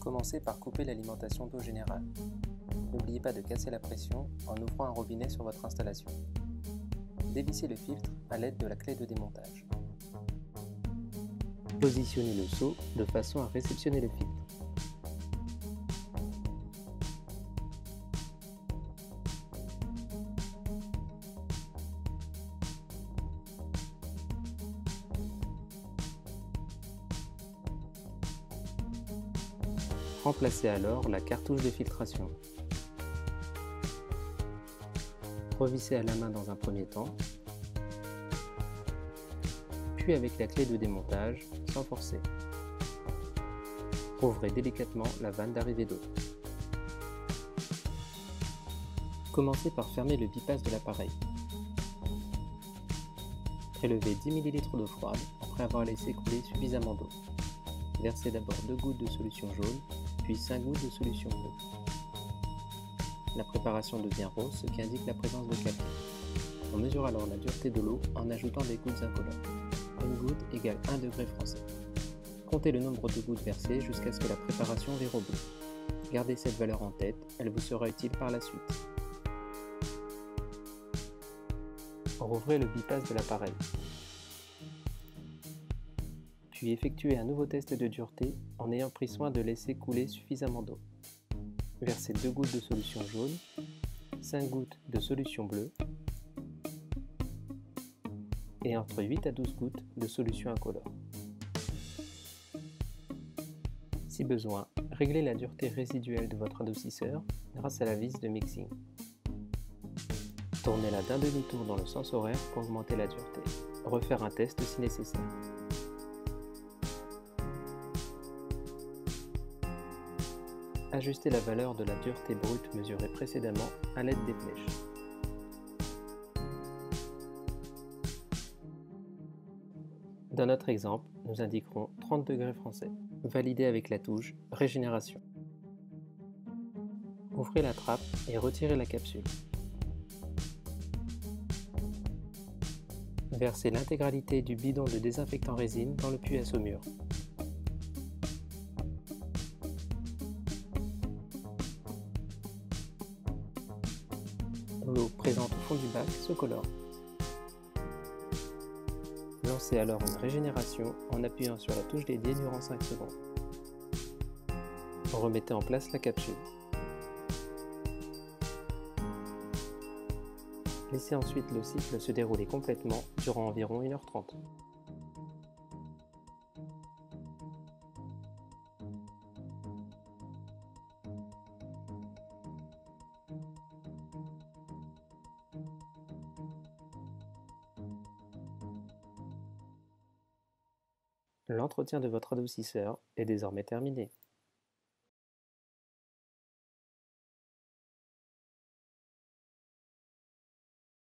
Commencez par couper l'alimentation d'eau générale. N'oubliez pas de casser la pression en ouvrant un robinet sur votre installation. Dévissez le filtre à l'aide de la clé de démontage. Positionnez le seau de façon à réceptionner le filtre. Remplacez alors la cartouche de filtration. Revissez à la main dans un premier temps, puis avec la clé de démontage, sans forcer. Ouvrez délicatement la vanne d'arrivée d'eau. Commencez par fermer le bypass de l'appareil. Prélevez 10 ml d'eau froide après avoir laissé couler suffisamment d'eau. Versez d'abord 2 gouttes de solution jaune, puis 5 gouttes de solution bleue. La préparation devient rose, ce qui indique la présence de calcaire. On mesure alors la dureté de l'eau en ajoutant des gouttes incolores. Une goutte égale 1 degré français. Comptez le nombre de gouttes versées jusqu'à ce que la préparation vire au bout. Gardez cette valeur en tête, elle vous sera utile par la suite. Rouvrez le bypass de l'appareil. Puis effectuez un nouveau test de dureté en ayant pris soin de laisser couler suffisamment d'eau. Versez 2 gouttes de solution jaune, 5 gouttes de solution bleue et entre 8 à 12 gouttes de solution incolore. Si besoin, réglez la dureté résiduelle de votre adoucisseur grâce à la vis de mixing. Tournez-la d'un demi-tour dans le sens horaire pour augmenter la dureté. Refaire un test si nécessaire. Ajustez la valeur de la dureté brute mesurée précédemment à l'aide des flèches. Dans notre exemple, nous indiquerons 30 degrés français. Validez avec la touche Régénération. Ouvrez la trappe et retirez la capsule. Versez l'intégralité du bidon de désinfectant résine dans le puits à saumure. L'eau présente au fond du bac se colore. Lancez alors une régénération en appuyant sur la touche dédiée durant 5 secondes. Remettez en place la capsule. Laissez ensuite le cycle se dérouler complètement durant environ 1h30. L'entretien de votre adoucisseur est désormais terminé.